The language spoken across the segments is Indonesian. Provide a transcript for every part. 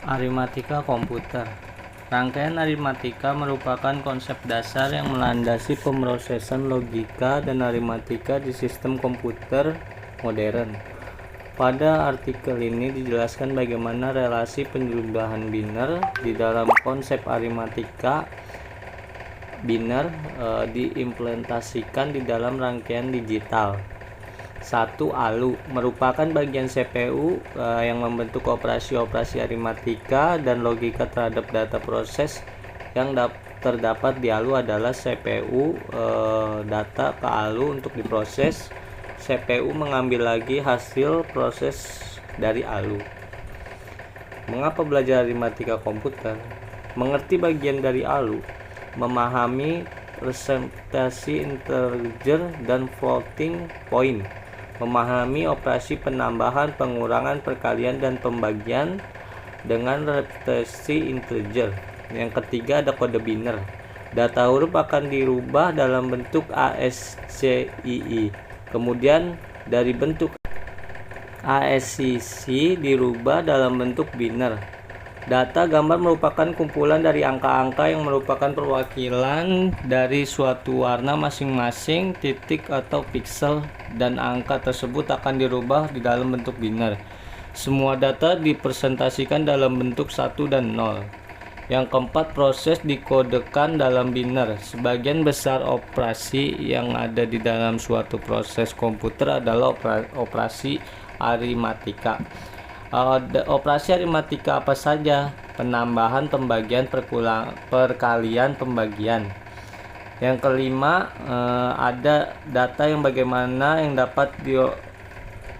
Aritmatika komputer. Rangkaian aritmatika merupakan konsep dasar yang melandasi pemrosesan logika dan aritmatika di sistem komputer modern. Pada artikel ini dijelaskan bagaimana relasi penjumlahan biner di dalam konsep aritmatika biner diimplementasikan di dalam rangkaian digital. 1. ALU merupakan bagian CPU yang membentuk operasi-operasi aritmatika dan logika terhadap data proses yang terdapat di ALU adalah CPU data ke ALU untuk diproses. CPU mengambil lagi hasil proses dari ALU. Mengapa belajar aritmatika komputer? Mengerti bagian dari ALU, memahami representasi integer dan floating point, memahami operasi penambahan, pengurangan, perkalian, dan pembagian dengan representasi integer. Yang ketiga ada kode biner. Data huruf akan dirubah dalam bentuk ASCII. Kemudian dari bentuk ASCII dirubah dalam bentuk biner. Data gambar merupakan kumpulan dari angka-angka yang merupakan perwakilan dari suatu warna masing-masing titik atau piksel, dan angka tersebut akan dirubah di dalam bentuk biner. Semua data dipresentasikan dalam bentuk 1 dan 0. Yang keempat, proses dikodekan dalam biner. Sebagian besar operasi yang ada di dalam suatu proses komputer adalah operasi aritmatika. Operasi aritmatika apa saja? Penambahan, pembagian, perkalian, pembagian. Yang kelima, ada data yang bagaimana yang dapat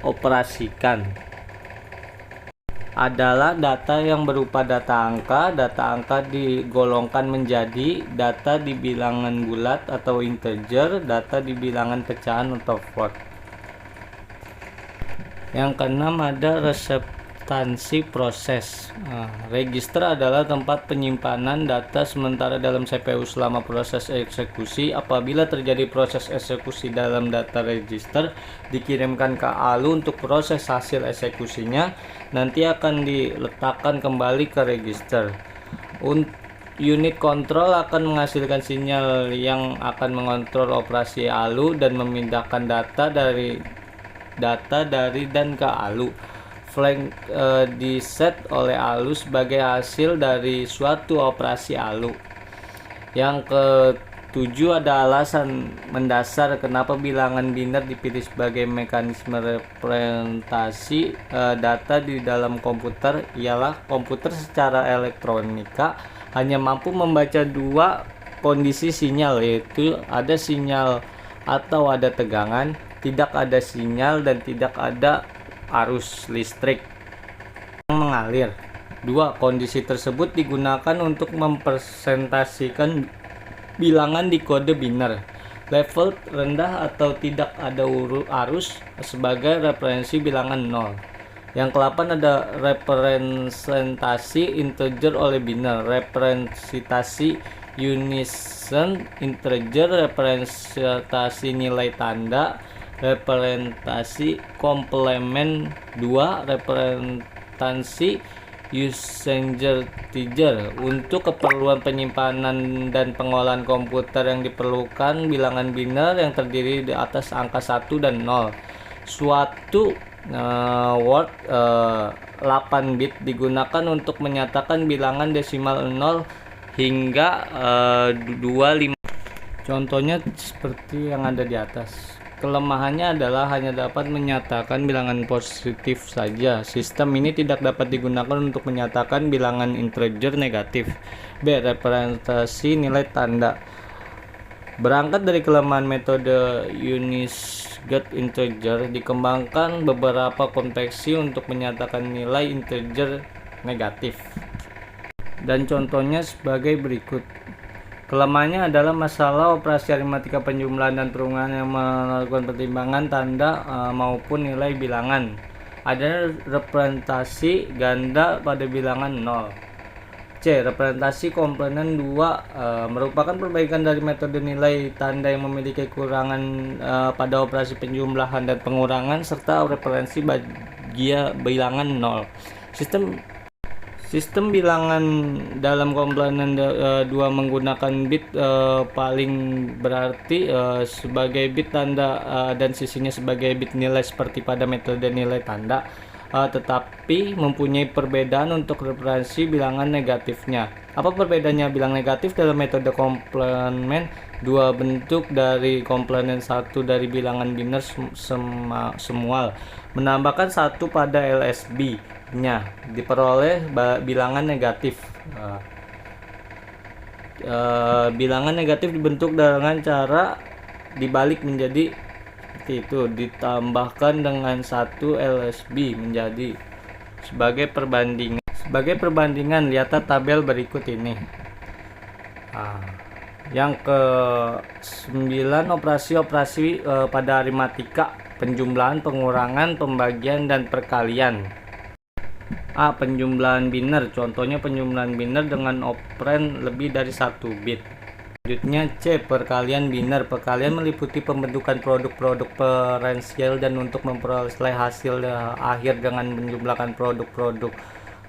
dioperasikan. Adalah data yang berupa data angka. Data angka digolongkan menjadi data di bilangan bulat atau integer, data di bilangan pecahan atau float. Yang keenam ada representasi proses. Register adalah tempat penyimpanan data sementara dalam CPU selama proses eksekusi. Apabila terjadi proses eksekusi dalam data register dikirimkan ke ALU untuk proses hasil eksekusinya, nanti akan diletakkan kembali ke register. Unit kontrol akan menghasilkan sinyal yang akan mengontrol operasi ALU dan memindahkan data dari dan ke ALU. Flag diset oleh ALU sebagai hasil dari suatu operasi ALU. Yang ketujuh ada alasan mendasar kenapa bilangan biner dipilih sebagai mekanisme representasi data di dalam komputer, ialah komputer secara elektronika hanya mampu membaca dua kondisi sinyal, yaitu ada sinyal atau ada tegangan, tidak ada sinyal, dan tidak ada arus listrik yang mengalir. Dua kondisi tersebut digunakan untuk mempresentasikan bilangan di kode biner. Level rendah atau tidak ada arus sebagai referensi bilangan 0. Yang ke-8 ada representasi integer oleh biner. Representasi unison integer, representasi nilai tanda, representasi komplement 2, representasi usenger integer. Untuk keperluan penyimpanan dan pengolahan komputer yang diperlukan bilangan biner yang terdiri di atas angka 1 dan 0. Suatu word 8 bit digunakan untuk menyatakan bilangan desimal 0 hingga 25. Contohnya seperti yang ada di atas. Kelemahannya adalah hanya dapat menyatakan bilangan positif saja. Sistem ini tidak dapat digunakan untuk menyatakan bilangan integer negatif. B. Representasi nilai tanda. Berangkat dari kelemahan metode unison integer, dikembangkan beberapa konveksi untuk menyatakan nilai integer negatif. Dan contohnya sebagai berikut. Kelemahannya adalah masalah operasi aritmatika penjumlahan dan perubahan yang melakukan pertimbangan tanda maupun nilai bilangan. Ada representasi ganda pada bilangan 0. C. Representasi komponen 2 merupakan perbaikan dari metode nilai tanda yang memiliki kekurangan pada operasi penjumlahan dan pengurangan serta referensi bagi bilangan 0. Sistem bilangan dalam komplemen 2 menggunakan bit paling berarti sebagai bit tanda dan sisinya sebagai bit nilai seperti pada metode nilai tanda, tetapi mempunyai perbedaan untuk referensi bilangan negatifnya. Apa perbedaannya bilang negatif dalam metode komplemen? Dua bentuk dari komplemen satu dari bilangan biner semual menambahkan satu pada LSB nya diperoleh bilangan negatif. Bilangan negatif dibentuk dengan cara dibalik menjadi seperti itu, ditambahkan dengan satu LSB menjadi sebagai perbandingan. Sebagai perbandingan, lihatlah tabel berikut ini. Yang ke-9 operasi-operasi pada aritmatika, penjumlahan, pengurangan, pembagian, dan perkalian. A. Penjumlahan biner, contohnya penjumlahan biner dengan operan lebih dari 1 bit. Selanjutnya C. Perkalian biner. Perkalian meliputi pembentukan produk-produk diferensial dan untuk memperoleh hasil akhir dengan menjumlahkan produk-produk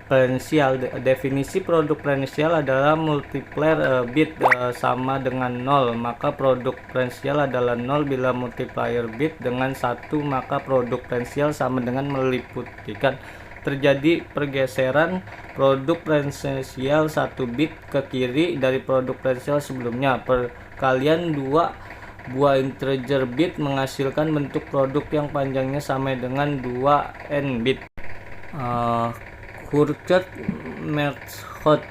diferensial. Definisi produk diferensial adalah multiplier bit sama dengan 0, maka produk diferensial adalah 0. Bila multiplier bit dengan 1, maka produk diferensial sama dengan meliputikan terjadi pergeseran produk diferensial 1 bit ke kiri dari produk diferensial sebelumnya. Perkalian 2 buah integer bit menghasilkan bentuk produk yang panjangnya sama dengan 2n bit. Hurkert method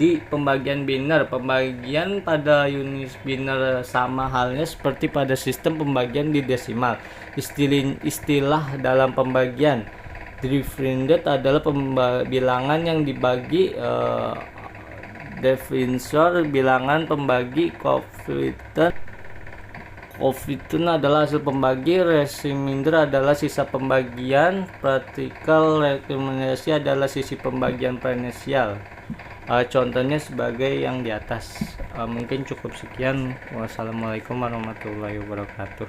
di pembagian biner. Pembagian pada unit biner sama halnya seperti pada sistem pembagian di desimal. Istilah dalam pembagian dividend adalah bilangan yang dibagi. Divisor bilangan pembagi. Koefisien adalah hasil pembagi. Remainder adalah sisa pembagian. Praktikal rekomendasi adalah sisi pembagian diferensial. Contohnya sebagai yang di atas. Mungkin cukup sekian. Wassalamualaikum warahmatullahi wabarakatuh.